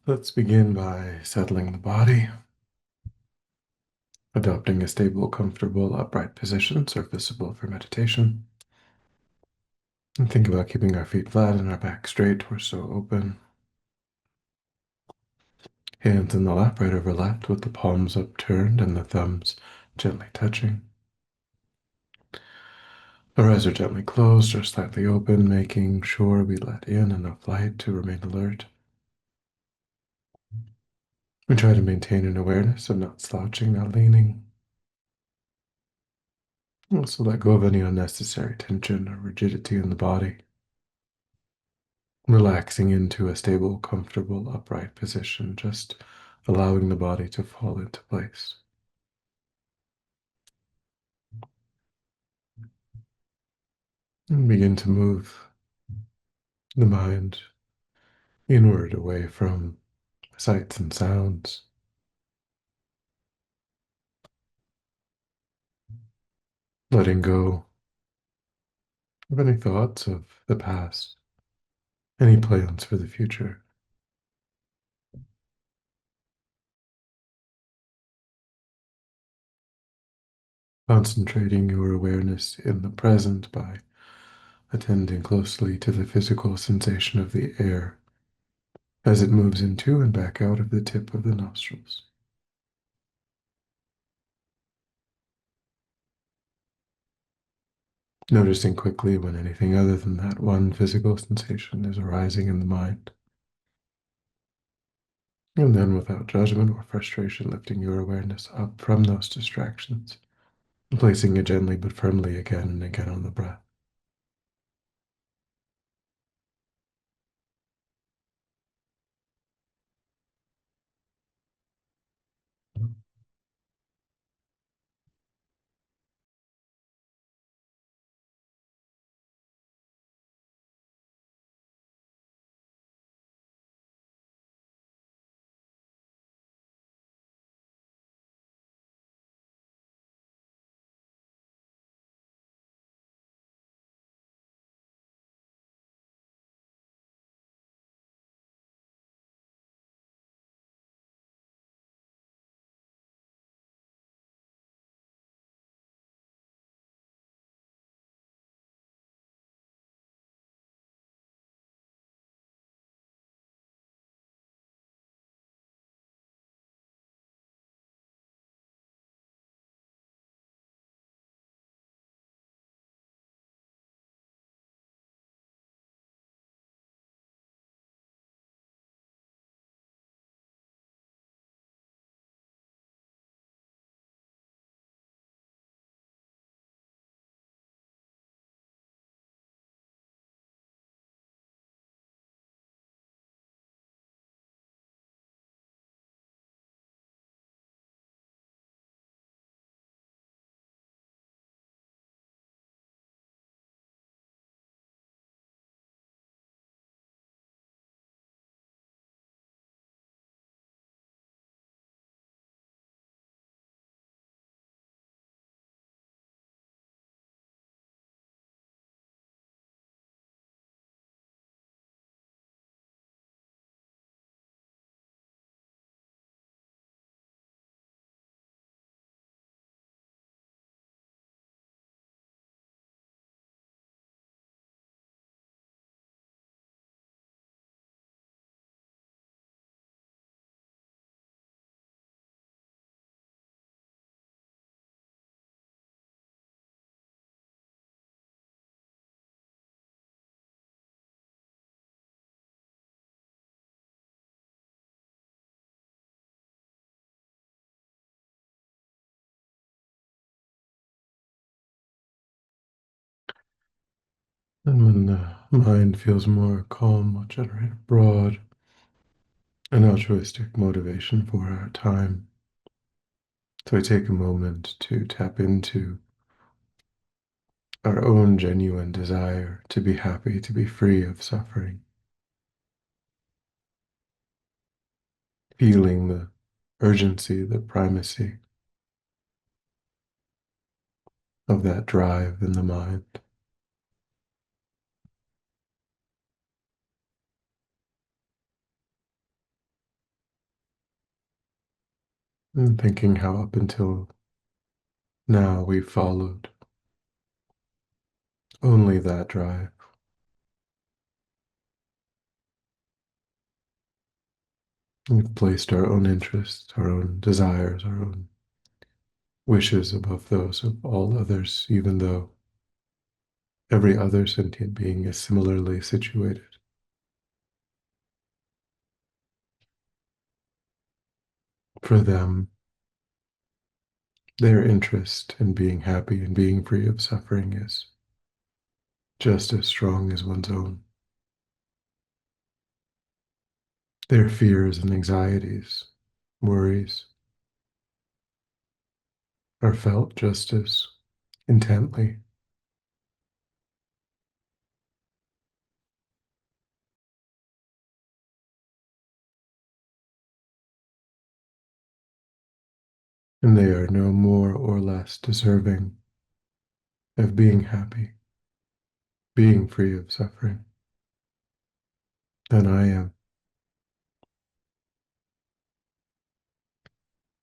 Let's begin by settling the body, adopting a stable, comfortable, upright position serviceable for meditation. And think about keeping our feet flat and our back straight, torso open. Hands in the lap, right over left, with the palms upturned and the thumbs gently touching. Our eyes are gently closed or slightly open, making sure we let in enough light to remain alert. We try to maintain an awareness of not slouching, not leaning. Also let go of any unnecessary tension or rigidity in the body. Relaxing into a stable, comfortable, upright position, just allowing the body to fall into place. And begin to move the mind inward away from sights and sounds, letting go of any thoughts of the past, any plans for the future. Concentrating your awareness in the present by attending closely to the physical sensation of the air as it moves into and back out of the tip of the nostrils. Noticing quickly when anything other than that one physical sensation is arising in the mind. And then, without judgment or frustration, lifting your awareness up from those distractions, and placing it gently but firmly again and again on the breath. And when the mind feels more calm, we'll generate a broad and altruistic motivation for our time. So I take a moment to tap into our own genuine desire to be happy, to be free of suffering, feeling the urgency, the primacy of that drive in the mind. and thinking how up until now we've followed only that drive. We've placed our own interests, our own desires, our own wishes above those of all others, even though every other sentient being is similarly situated. For them, their interest in being happy and being free of suffering is just as strong as one's own. Their fears and anxieties, worries, are felt just as intently. And they are no more or less deserving of being happy, being free of suffering than I am.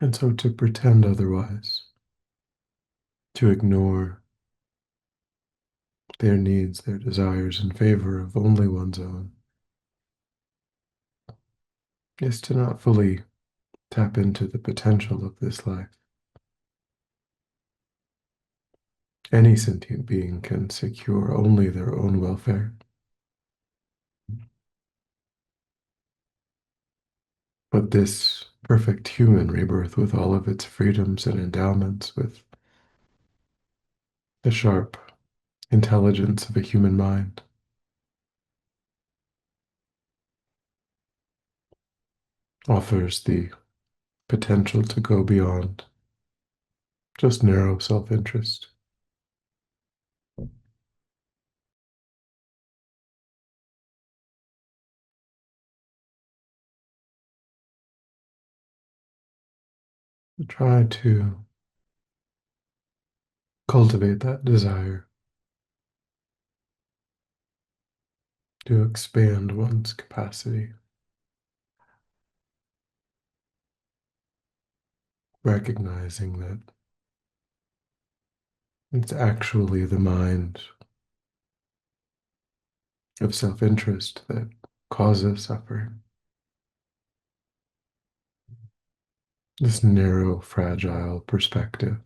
And so to pretend otherwise, to ignore their needs, their desires in favor of only one's own, is to not fully tap into the potential of this life. Any sentient being can secure only their own welfare. But this perfect human rebirth, with all of its freedoms and endowments, with the sharp intelligence of a human mind, offers the potential to go beyond just narrow self-interest. Try to cultivate that desire to expand one's capacity, recognizing that it's actually the mind of self-interest that causes suffering. This narrow, fragile perspective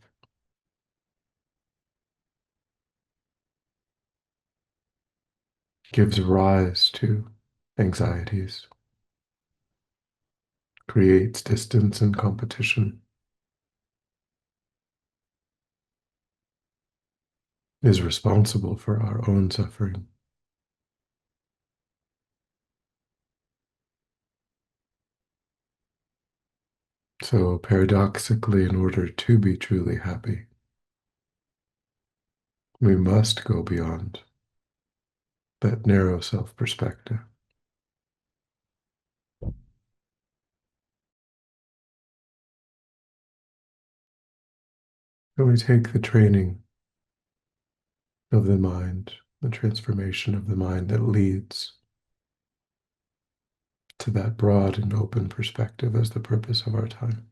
gives rise to anxieties, creates distance and competition, is responsible for our own suffering. So paradoxically, in order to be truly happy, we must go beyond that narrow self-perspective. So we take the training of the mind, the transformation of the mind that leads to that broad and open perspective as the purpose of our time.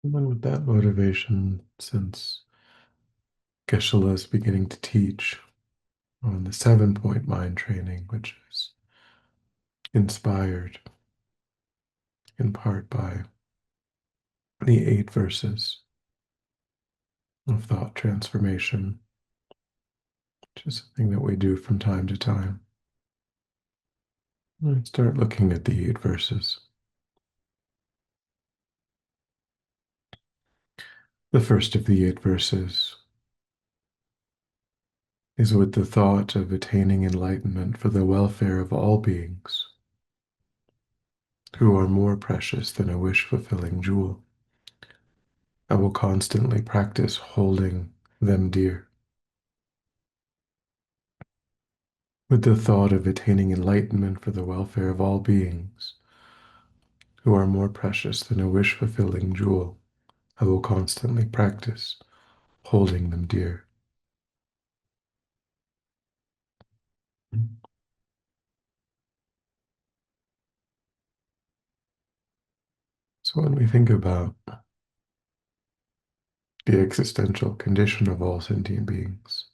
And then with that motivation, since Geshe-la is beginning to teach on the 7-point mind training, which is inspired in part by the 8 verses of thought transformation, which is something that we do from time to time. Let's start looking at the 8 verses. The first of the 8 verses is with the thought of attaining enlightenment for the welfare of all beings who are more precious than a wish-fulfilling jewel. I will constantly practice holding them dear, with the thought of attaining enlightenment for the welfare of all beings who are more precious than a wish-fulfilling jewel. I will constantly practice holding them dear. So when we think about the existential condition of all sentient beings,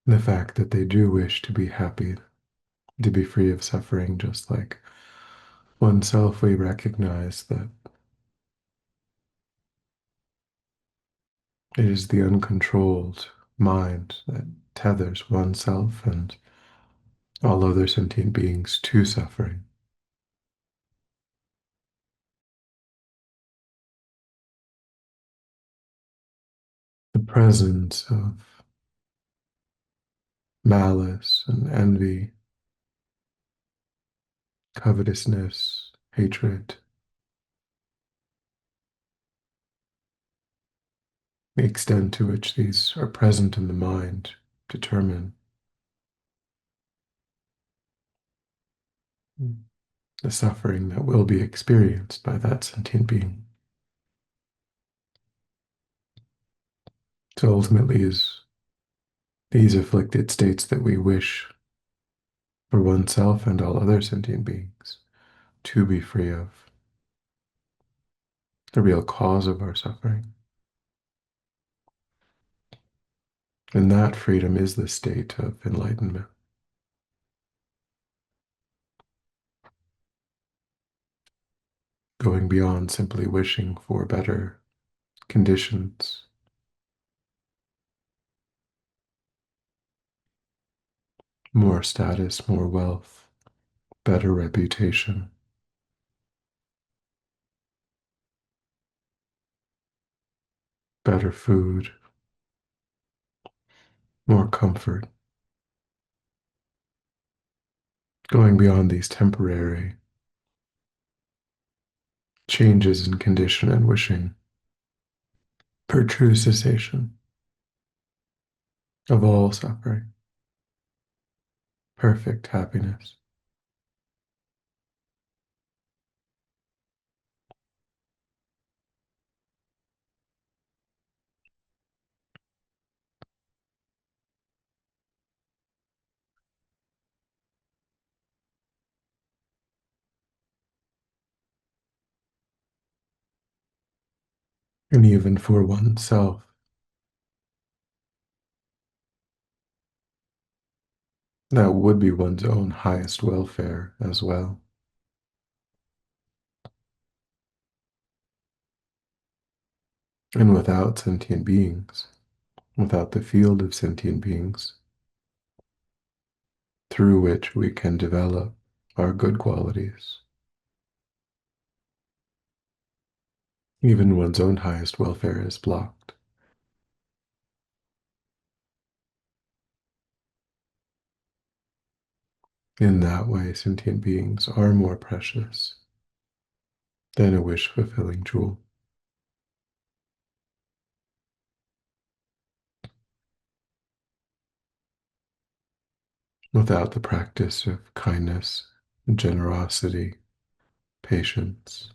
the fact that they do wish to be happy, to be free of suffering, just like oneself, we recognize that it is the uncontrolled mind that tethers oneself and all other sentient beings to suffering. The presence of malice and envy, covetousness, hatred, the extent to which these are present in the mind determine the suffering that will be experienced by that sentient being. So ultimately is these afflicted states that we wish for oneself and all other sentient beings to be free of, the real cause of our suffering. And that freedom is the state of enlightenment. Going beyond simply wishing for better conditions, more status, more wealth, better reputation, better food, more comfort. Going beyond these temporary changes in condition and wishing for true cessation of all suffering, perfect happiness. And even for oneself, that would be one's own highest welfare as well. And without sentient beings, without the field of sentient beings through which we can develop our good qualities, even one's own highest welfare is blocked. In that way, sentient beings are more precious than a wish-fulfilling jewel. Without the practice of kindness, generosity, patience,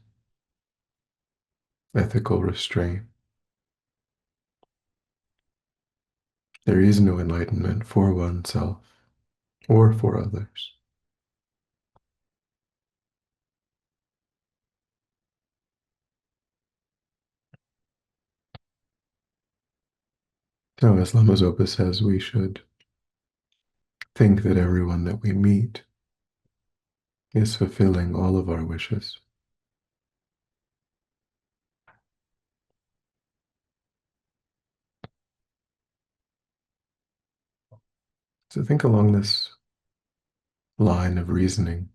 ethical restraint, there is no enlightenment for oneself or for others. So, as Lama Zopa says, we should think that everyone that we meet is fulfilling all of our wishes. So think along this line of reasoning.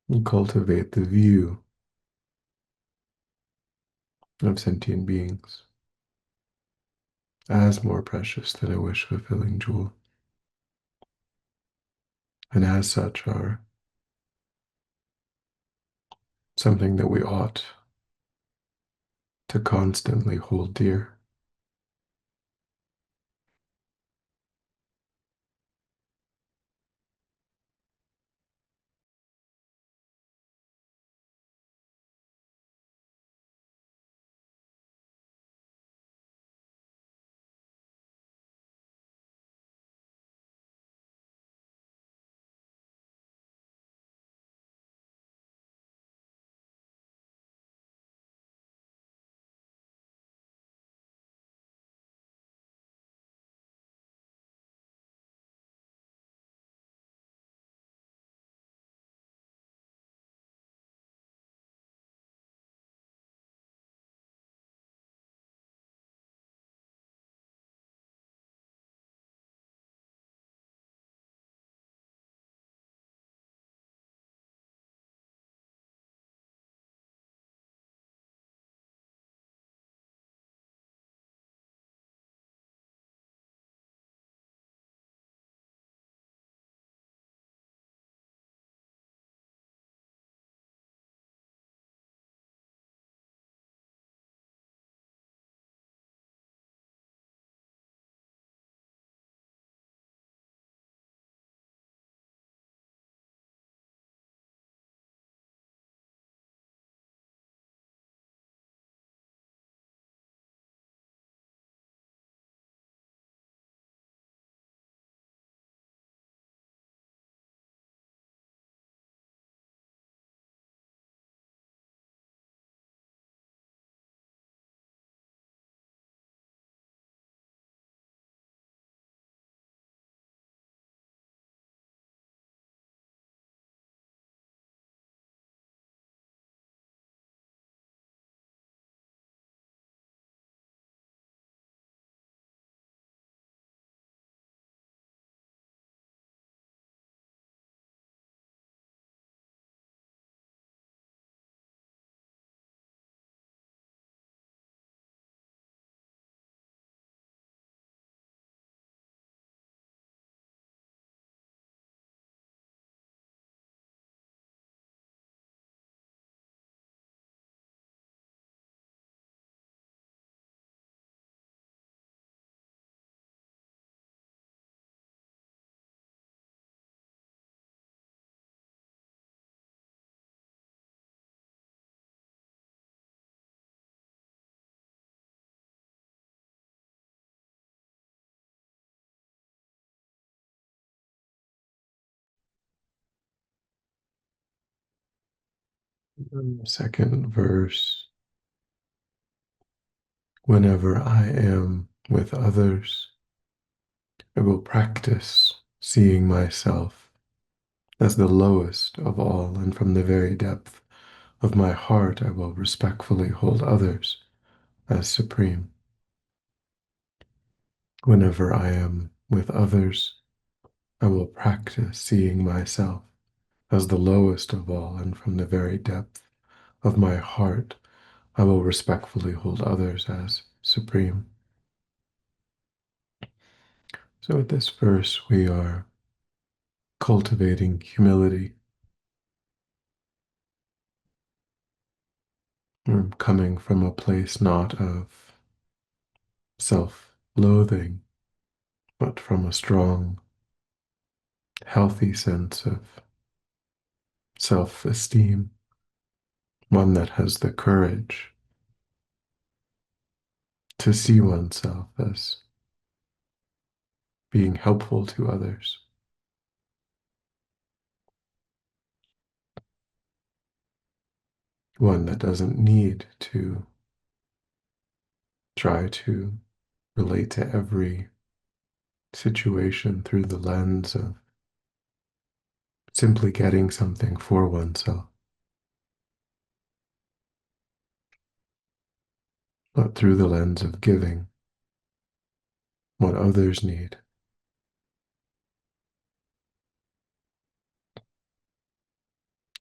And cultivate the view of sentient beings as more precious than a wish-fulfilling jewel. and as such are something that we ought to constantly hold dear. Second verse. Whenever I am with others, I will practice seeing myself as the lowest of all, and from the very depth of my heart, I will respectfully hold others as supreme. Whenever I am with others, I will practice seeing myself as the lowest of all, and from the very depth of my heart, I will respectfully hold others as supreme. So, with this verse, we are cultivating humility. We're coming from a place not of self loathing, but from a strong, healthy sense of self esteem, one that has the courage to see oneself as being helpful to others, one that doesn't need to try to relate to every situation through the lens of simply getting something for oneself, but through the lens of giving what others need.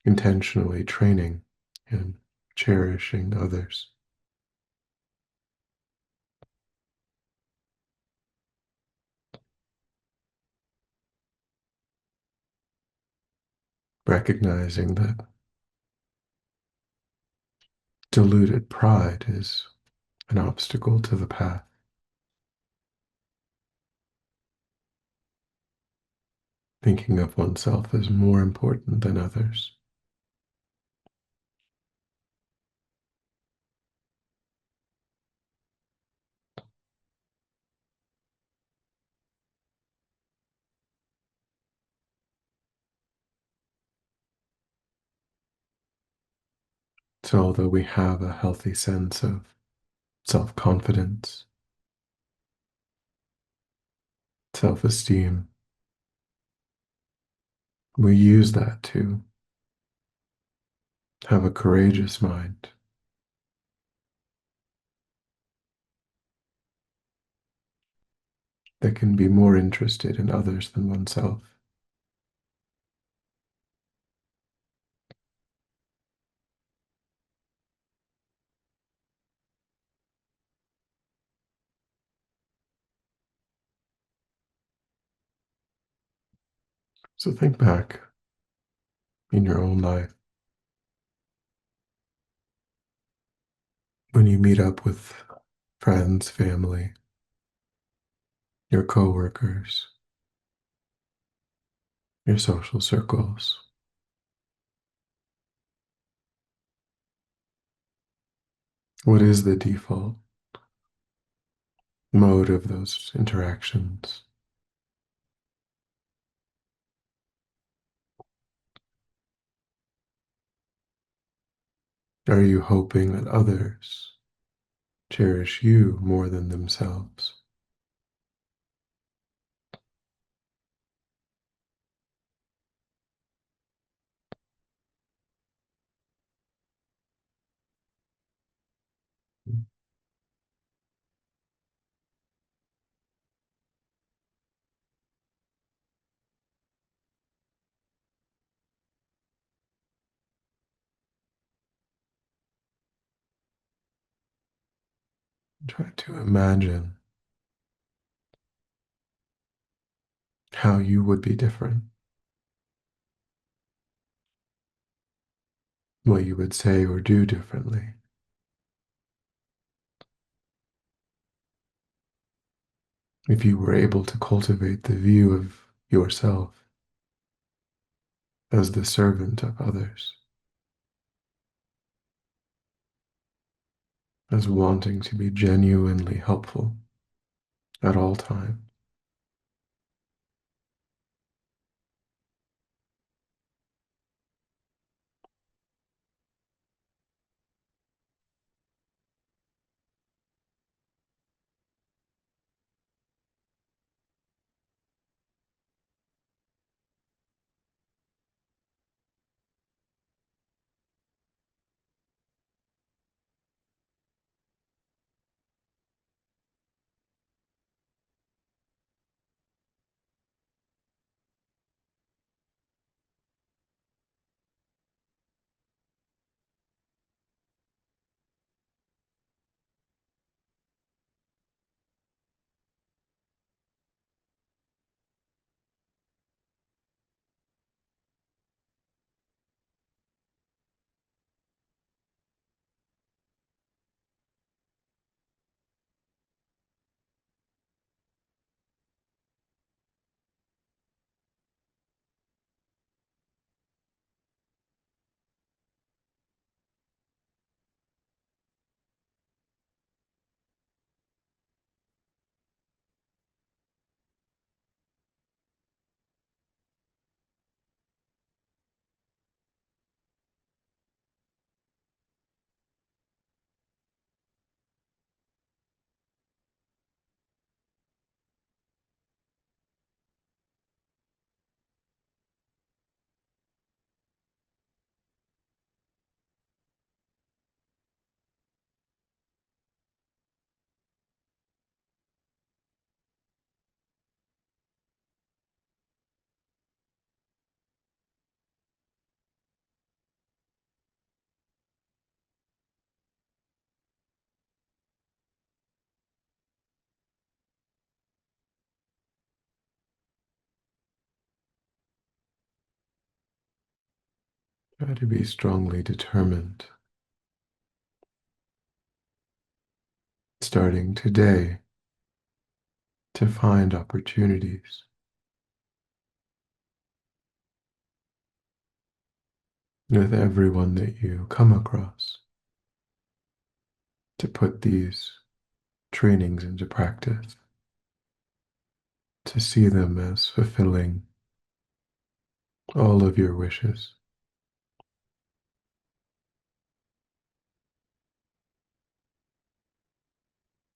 Intentionally training and cherishing others. recognizing that deluded pride is an obstacle to the path, thinking of oneself as more important than others. So, although we have a healthy sense of self confidence, self esteem, we use that to have a courageous mind that can be more interested in others than oneself. So, think back in your own life when you meet up with friends, family, your coworkers, your social circles. What is the default mode of those interactions? Are you hoping that others cherish you more than themselves? Try to imagine how you would be different, what you would say or do differently if you were able to cultivate the view of yourself as the servant of others, as wanting to be genuinely helpful at all times. Try to be strongly determined, starting today, to find opportunities with everyone that you come across to put these trainings into practice, to see them as fulfilling all of your wishes,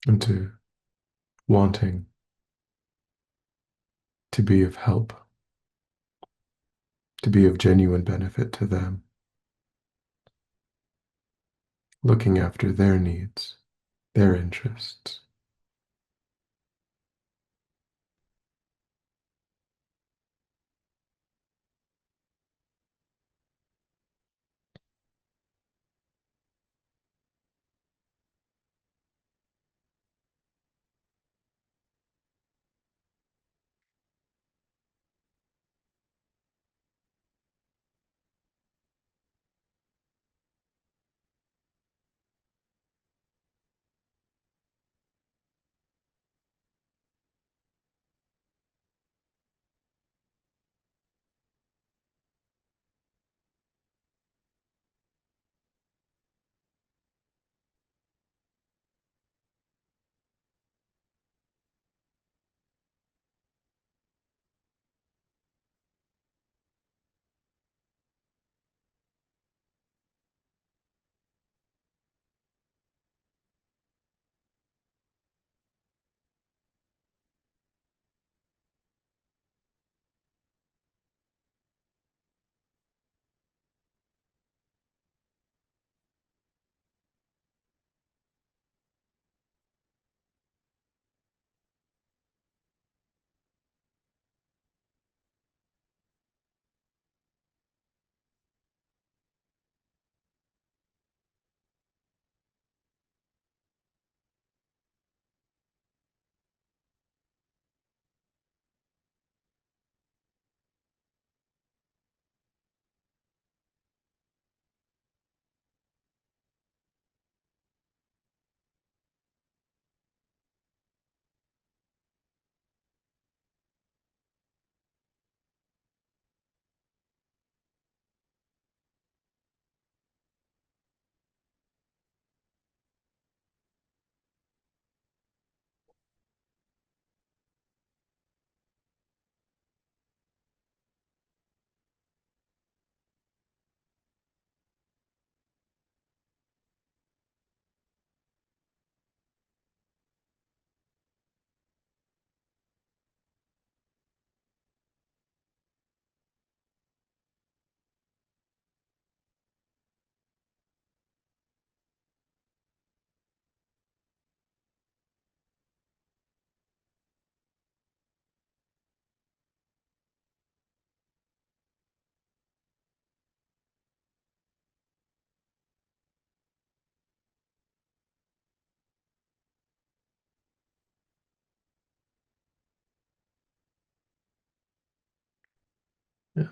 and to wanting to be of help, to be of genuine benefit to them, looking after their needs, their interests.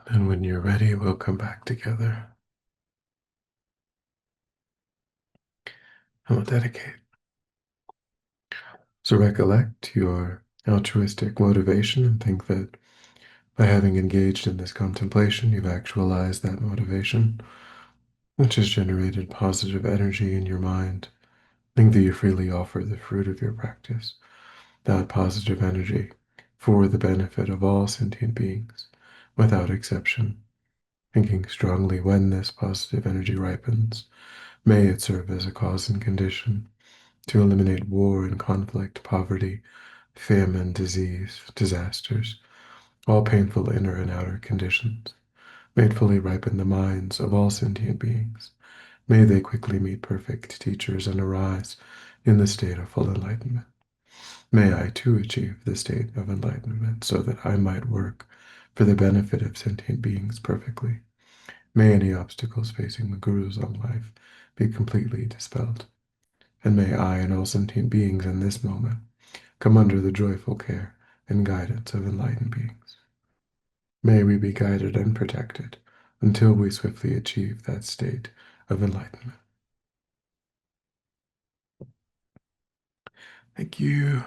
And when you're ready, we'll come back together and we'll dedicate. So recollect your altruistic motivation and think that by having engaged in this contemplation, you've actualized that motivation, which has generated positive energy in your mind. Think that you freely offer the fruit of your practice, that positive energy, for the benefit of all sentient beings, without exception. Thinking strongly when this positive energy ripens, may it serve as a cause and condition to eliminate war and conflict, poverty, famine, disease, disasters, all painful inner and outer conditions. May it fully ripen the minds of all sentient beings. May they quickly meet perfect teachers and arise in the state of full enlightenment. May I too achieve the state of enlightenment so that I might work for the benefit of sentient beings perfectly. May any obstacles facing the Guru's own life be completely dispelled. And may I and all sentient beings in this moment come under the joyful care and guidance of enlightened beings. May we be guided and protected until we swiftly achieve that state of enlightenment. Thank you.